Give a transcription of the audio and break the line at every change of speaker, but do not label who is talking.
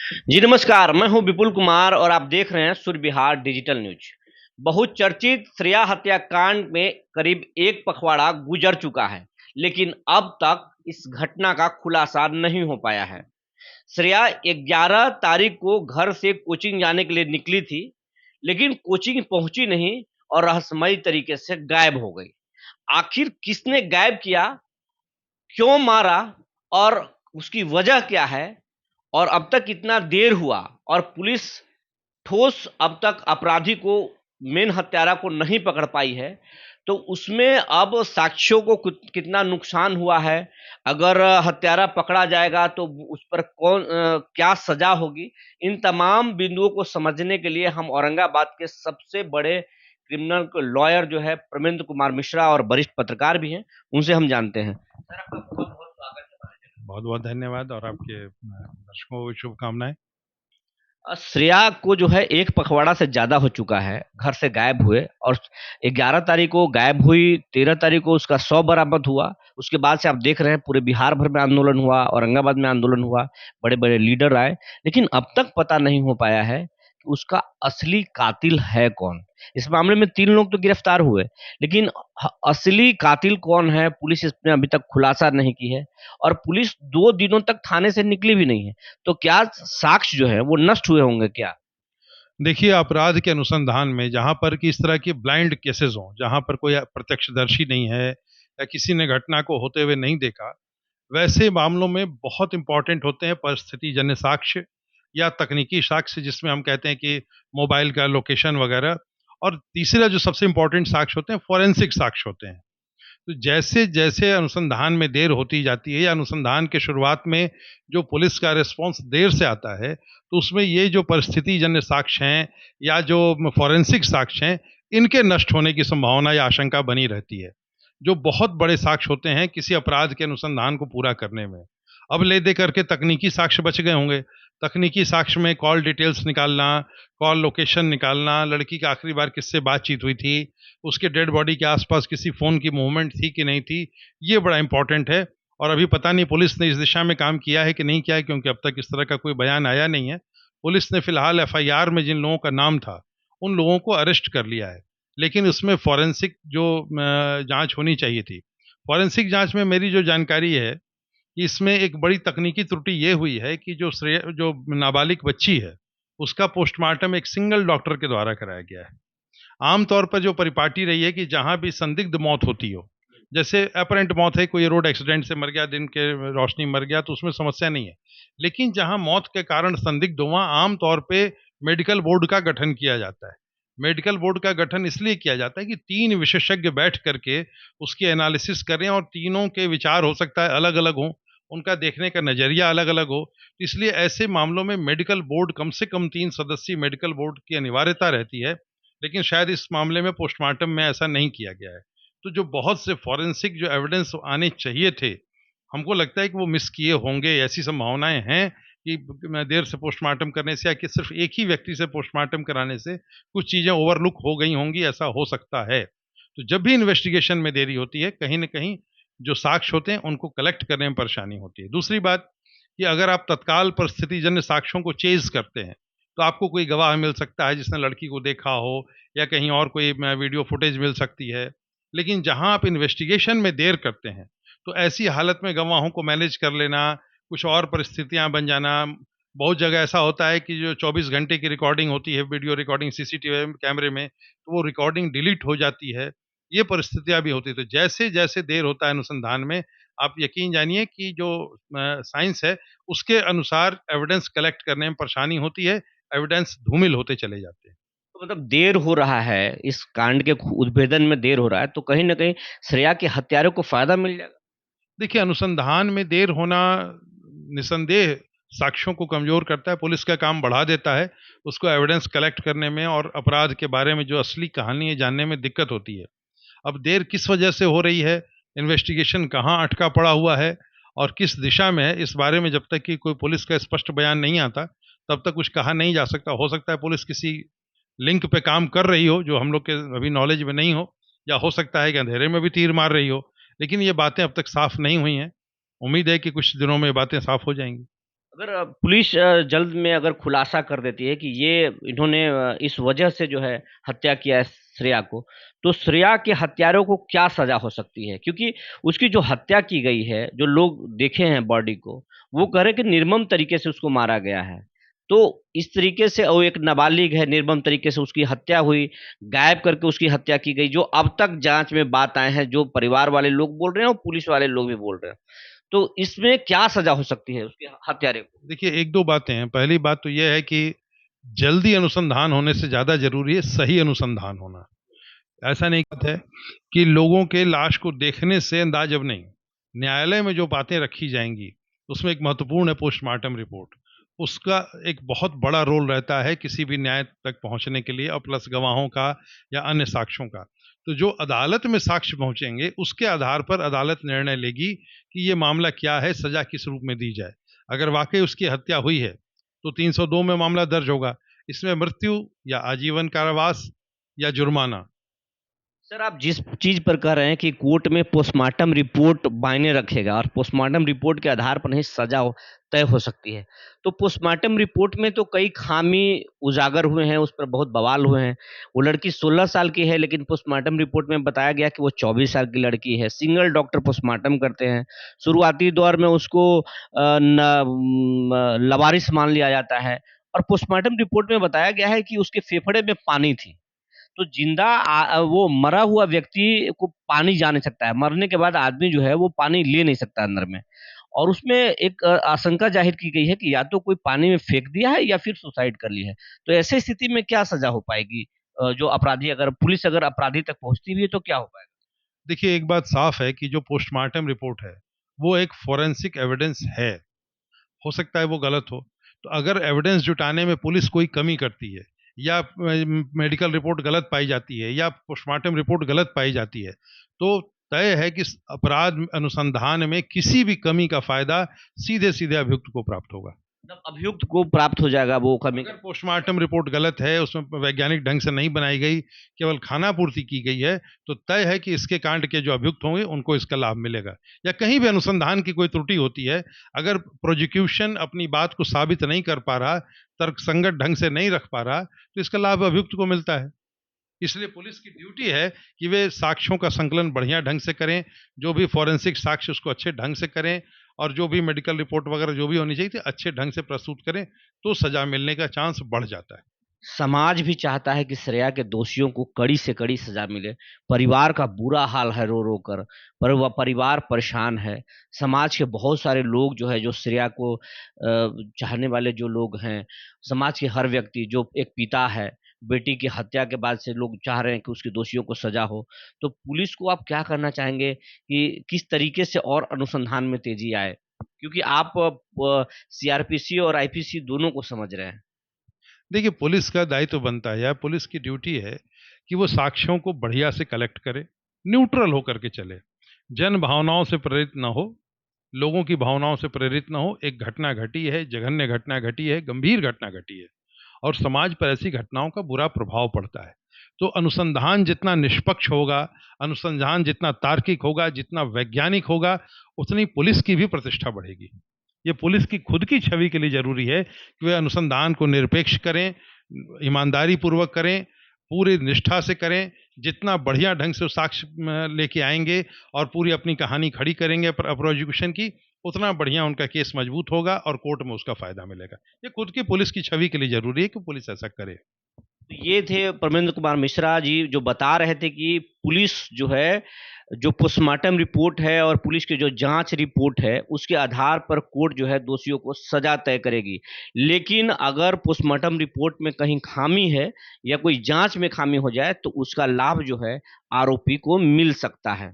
जी नमस्कार, मैं हूँ विपुल कुमार और आप देख रहे हैं सूर्य विहार डिजिटल न्यूज। बहुचर्चित श्रेया हत्याकांड में करीब एक पखवाड़ा गुजर चुका है, लेकिन अब तक इस घटना का खुलासा नहीं हो पाया है। श्रेया 11 तारीख को घर से कोचिंग जाने के लिए निकली थी, लेकिन कोचिंग पहुंची नहीं और रहस्यमयी तरीके से गायब हो गई। आखिर किसने गायब किया, क्यों मारा और उसकी वजह क्या है, और अब तक इतना देर हुआ और पुलिस ठोस अब तक अपराधी को, मेन हत्यारा को नहीं पकड़ पाई है, तो उसमें अब साक्ष्यों को कितना नुकसान हुआ है, अगर हत्यारा पकड़ा जाएगा तो उस पर क्या सजा होगी। इन तमाम बिंदुओं को समझने के लिए हम औरंगाबाद के सबसे बड़े क्रिमिनल लॉयर जो है प्रमेंद्र कुमार मिश्रा और वरिष्ठ पत्रकार भी हैं, उनसे हम जानते हैं। सर, आपका बहुत बहुत स्वागत है हमारे चैनल
बहुत बहुत धन्यवाद और आपके दर्शकों को शुभकामनाएं।
श्रेया को जो है एक पखवाड़ा से ज्यादा हो चुका है घर से गायब हुए, और 11 तारीख को गायब हुई, 13 तारीख को उसका शव बरामद हुआ। उसके बाद से आप देख रहे हैं पूरे बिहार भर में आंदोलन हुआ, औरंगाबाद में आंदोलन हुआ, बड़े बड़े लीडर आए, लेकिन अब तक पता नहीं हो पाया है कि उसका असली कातिल है कौन। इस मामले में 3 लोग तो गिरफ्तार हुए, लेकिन असली कातिल कौन है पुलिस इसमें अभी तक खुलासा नहीं की है, और पुलिस 2 दिनों तक थाने से निकली भी नहीं है। तो क्या साक्ष्य जो है वो नष्ट हुए होंगे क्या?
देखिए, अपराध के अनुसंधान में जहां पर कि इस तरह की ब्लाइंड केसेस हों, जहां पर कोई प्रत्यक्षदर्शी नहीं है या किसी ने घटना को होते हुए नहीं देखा, वैसे मामलों में बहुत इंपॉर्टेंट होते हैं परिस्थिति जन्य साक्ष्य या तकनीकी साक्ष्य, जिसमें हम कहते हैं कि मोबाइल का लोकेशन वगैरह। और तीसरा जो सबसे इंपॉर्टेंट साक्ष्य होते हैं, फोरेंसिक साक्ष्य होते हैं। तो जैसे जैसे अनुसंधान में देर होती जाती है या अनुसंधान के शुरुआत में जो पुलिस का रिस्पॉन्स देर से आता है, तो उसमें ये जो परिस्थिति जन्य साक्ष्य हैं या जो फॉरेंसिक साक्ष्य हैं, इनके नष्ट होने की संभावना या आशंका बनी रहती है, जो बहुत बड़े साक्ष्य होते हैं किसी अपराध के अनुसंधान को पूरा करने में। अब ले दे करके तकनीकी साक्ष्य बच गए होंगे। तकनीकी साक्ष्य में कॉल डिटेल्स निकालना, कॉल लोकेशन निकालना, लड़की की आखिरी बार किससे बातचीत हुई थी, उसके डेड बॉडी के आसपास किसी फ़ोन की मूवमेंट थी कि नहीं थी, ये बड़ा इंपॉर्टेंट है। और अभी पता नहीं पुलिस ने इस दिशा में काम किया है कि नहीं किया है, क्योंकि अब तक इस तरह का कोई बयान आया नहीं है। पुलिस ने फिलहाल एफआईआर में जिन लोगों का नाम था, उन लोगों को अरेस्ट कर लिया है। लेकिन उसमें फॉरेंसिक जो जाँच होनी चाहिए थी, फॉरेंसिक जाँच में मेरी जो जानकारी है कि इसमें एक बड़ी तकनीकी त्रुटि ये हुई है कि जो नाबालिग बच्ची है, उसका पोस्टमार्टम एक सिंगल डॉक्टर के द्वारा कराया गया है। आमतौर पर जो परिपाटी रही है कि जहां भी संदिग्ध मौत होती हो, जैसे अपरेंट मौत है, कोई रोड एक्सीडेंट से मर गया, दिन के रोशनी मर गया, तो उसमें समस्या नहीं है। लेकिन जहां मौत के कारण संदिग्ध हो, वहां आमतौर पे मेडिकल बोर्ड का गठन किया जाता है। मेडिकल बोर्ड का गठन इसलिए किया जाता है कि 3 विशेषज्ञ बैठ करके उसकी एनालिसिस करें और तीनों के विचार हो सकता है अलग अलग हों, उनका देखने का नजरिया अलग अलग हो। इसलिए ऐसे मामलों में मेडिकल बोर्ड, कम से कम 3 सदस्यीय मेडिकल बोर्ड की अनिवार्यता रहती है। लेकिन शायद इस मामले में पोस्टमार्टम में ऐसा नहीं किया गया है। तो जो बहुत से फॉरेंसिक जो एविडेंस आने चाहिए थे, हमको लगता है कि वो मिस किए होंगे। ऐसी संभावनाएं हैं कि देर से पोस्टमार्टम करने से या कि सिर्फ एक ही व्यक्ति से पोस्टमार्टम कराने से कुछ चीज़ें ओवरलुक हो गई होंगी, ऐसा हो सकता है। तो जब भी इन्वेस्टिगेशन में देरी होती है, कहीं न कहीं जो साक्ष्य होते हैं, उनको कलेक्ट करने में परेशानी होती है। दूसरी बात कि अगर आप तत्काल परिस्थितिजन्य साक्ष्यों को चेज़ करते हैं, तो आपको कोई गवाह मिल सकता है जिसने लड़की को देखा हो या कहीं और कोई वीडियो फुटेज मिल सकती है। लेकिन जहां आप इन्वेस्टिगेशन में देर करते हैं, तो ऐसी हालत में गवाहों को मैनेज कर लेना, कुछ और परिस्थितियां बन जाना। बहुत जगह ऐसा होता है कि जो 24 घंटे की रिकॉर्डिंग होती है, वीडियो रिकॉर्डिंग सीसीटीवी कैमरे में, तो वो रिकॉर्डिंग डिलीट हो जाती है। ये परिस्थितियां भी होती है। तो जैसे जैसे देर होता है अनुसंधान में, आप यकीन जानिए कि जो साइंस है, उसके अनुसार एविडेंस कलेक्ट करने में परेशानी होती है, एविडेंस धूमिल होते चले जाते हैं।
तो मतलब देर हो रहा है, इस कांड के उद्भेदन में देर हो रहा है, तो कहीं न कहीं श्रेया के हत्यारों को फ़ायदा मिल जाएगा।
देखिए, अनुसंधान में देर होना निसंदेह साक्ष्यों को कमज़ोर करता है, पुलिस का काम बढ़ा देता है, उसको एविडेंस कलेक्ट करने में और अपराध के बारे में जो असली कहानी है जानने में दिक्कत होती है। अब देर किस वजह से हो रही है, इन्वेस्टिगेशन कहाँ अटका पड़ा हुआ है और किस दिशा में है, इस बारे में जब तक कि कोई पुलिस का स्पष्ट बयान नहीं आता, तब तक कुछ कहा नहीं जा सकता। हो सकता है पुलिस किसी लिंक पे काम कर रही हो जो हम लोग के अभी नॉलेज में नहीं हो, या हो सकता है कि अंधेरे में भी तीर मार रही हो। लेकिन ये बातें अब तक साफ नहीं हुई हैं। उम्मीद है कि कुछ दिनों में ये बातें साफ हो जाएंगी।
अगर पुलिस जल्द में अगर खुलासा कर देती है कि ये इन्होंने इस वजह से जो है हत्या किया है श्रेया को, तो श्रेया के हत्यारों को क्या सज़ा हो सकती है? क्योंकि उसकी जो हत्या की गई है, जो लोग देखे हैं बॉडी को, वो कह रहे हैं कि निर्मम तरीके से उसको मारा गया है। तो इस तरीके से वो एक नाबालिग है, निर्मम तरीके से उसकी हत्या हुई, गायब करके उसकी हत्या की गई, जो अब तक जाँच में बात आए हैं, जो परिवार वाले लोग बोल रहे हैं और पुलिस वाले लोग भी बोल रहे हैं। तो इसमें क्या सज़ा हो सकती है उसके हत्यारे को?
देखिए 1-2 बातें हैं। पहली बात तो ये है कि जल्दी अनुसंधान होने से ज़्यादा ज़रूरी है सही अनुसंधान होना। ऐसा नहीं बात है कि लोगों के लाश को देखने से अंदाज अब नहीं। न्यायालय में जो बातें रखी जाएँगी, उसमें एक महत्वपूर्ण है पोस्टमार्टम रिपोर्ट। उसका एक बहुत बड़ा रोल रहता है किसी भी न्याय तक पहुँचने के लिए और प्लस गवाहों का या अन्य साक्ष्यों का। तो जो अदालत में साक्ष्य पहुँचेंगे, उसके आधार पर अदालत निर्णय लेगी कि ये मामला क्या है, सज़ा किस रूप में दी जाए। अगर वाक़ई उसकी हत्या हुई है, तो 302 में मामला दर्ज होगा। इसमें मृत्यु या आजीवन कारावास या जुर्माना।
सर, आप जिस चीज़ पर कह रहे हैं कि कोर्ट में पोस्टमार्टम रिपोर्ट मायने रखेगा और पोस्टमार्टम रिपोर्ट के आधार पर ही सज़ा तय हो सकती है। तो पोस्टमार्टम रिपोर्ट में तो कई खामी उजागर हुए हैं, उस पर बहुत बवाल हुए हैं। वो लड़की 16 साल की है, लेकिन पोस्टमार्टम रिपोर्ट में बताया गया कि वो 24 साल की लड़की है। सिंगल डॉक्टर पोस्टमार्टम करते हैं। शुरुआती दौर में उसको लवारिस मान लिया जाता है और पोस्टमार्टम रिपोर्ट में बताया गया है कि उसके फेफड़े में पानी थी। तो वो मरा हुआ व्यक्ति को पानी जा नहीं सकता है, मरने के बाद आदमी जो है वो पानी ले नहीं सकता अंदर में। और उसमें एक आशंका ज़ाहिर की गई है कि या तो कोई पानी में फेंक दिया है या फिर सुसाइड कर ली है। तो ऐसी स्थिति में क्या सज़ा हो पाएगी? जो अपराधी अगर पुलिस अगर अपराधी तक पहुँचती भी है तो क्या हो पाएगा?
देखिए, एक बात साफ है कि जो पोस्टमार्टम रिपोर्ट है, वो एक फोरेंसिक एविडेंस है। हो सकता है वो गलत हो। तो अगर एविडेंस जुटाने में पुलिस कोई कमी करती है या मेडिकल रिपोर्ट गलत पाई जाती है या पोस्टमार्टम रिपोर्ट गलत पाई जाती है, तो तय है कि अपराध अनुसंधान में किसी भी कमी का फ़ायदा सीधे-सीधे अभियुक्त को प्राप्त होगा।
मतलब अभियुक्त को प्राप्त हो जाएगा वो कमी
अगर पोस्टमार्टम रिपोर्ट गलत है, उसमें वैज्ञानिक ढंग से नहीं बनाई गई, केवल खानापूर्ति की गई है, तो तय है कि इसके कांड के जो अभियुक्त होंगे, उनको इसका लाभ मिलेगा। या कहीं भी अनुसंधान की कोई त्रुटि होती है, अगर प्रोसिक्यूशन अपनी बात को साबित नहीं कर पा रहा, तर्कसंगत ढंग से नहीं रख पा रहा, तो इसका लाभ अभियुक्त को मिलता है। इसलिए पुलिस की ड्यूटी है कि वे साक्ष्यों का संकलन बढ़िया ढंग से करें, जो भी फोरेंसिक साक्ष्य उसको अच्छे ढंग से करें और जो भी मेडिकल रिपोर्ट वगैरह जो भी होनी चाहिए थी, अच्छे ढंग से प्रस्तुत करें, तो सज़ा मिलने का चांस बढ़ जाता है।
समाज भी चाहता है कि श्रेया के दोषियों को कड़ी से कड़ी सज़ा मिले। परिवार का बुरा हाल है रो-रो कर, पर वह परिवार परेशान है। समाज के बहुत सारे लोग जो है, जो श्रेया को चाहने वाले जो लोग हैं, समाज के हर व्यक्ति जो एक पिता है, बेटी की हत्या के बाद से लोग चाह रहे हैं कि उसके दोषियों को सज़ा हो। तो पुलिस को आप क्या करना चाहेंगे कि किस तरीके से और अनुसंधान में तेज़ी आए? क्योंकि आप सीआरपीसी और आईपीसी दोनों को समझ रहे हैं।
देखिए, पुलिस का दायित्व बनता है या पुलिस की ड्यूटी है कि वो साक्ष्यों को बढ़िया से कलेक्ट करे, न्यूट्रल होकर के चले, जन भावनाओं से प्रेरित ना हो, लोगों की भावनाओं से प्रेरित ना हो। एक घटना घटी है, जघन्य घटना घटी है, गंभीर घटना घटी है और समाज पर ऐसी घटनाओं का बुरा प्रभाव पड़ता है। तो अनुसंधान जितना निष्पक्ष होगा, अनुसंधान जितना तार्किक होगा, जितना वैज्ञानिक होगा, उतनी पुलिस की भी प्रतिष्ठा बढ़ेगी। ये पुलिस की खुद की छवि के लिए ज़रूरी है कि वे अनुसंधान को निरपेक्ष करें, ईमानदारी पूर्वक करें, पूरी निष्ठा से करें। जितना बढ़िया ढंग से वो साक्ष्य लेके आएँगे और पूरी अपनी कहानी खड़ी करेंगे प्रोसिक्यूशन की, उतना बढ़िया उनका केस मजबूत होगा और कोर्ट में उसका फ़ायदा मिलेगा। ये खुद की पुलिस की छवि के लिए ज़रूरी है कि पुलिस ऐसा करे।
तो ये थे परमेंद्र कुमार मिश्रा जी, जो बता रहे थे कि पुलिस जो है, जो पोस्टमार्टम रिपोर्ट है और पुलिस की जो जांच रिपोर्ट है, उसके आधार पर कोर्ट जो है दोषियों को सजा तय करेगी। लेकिन अगर पोस्टमार्टम रिपोर्ट में कहीं खामी है या कोई जांच में खामी हो जाए, तो उसका लाभ जो है आरोपी को मिल सकता है।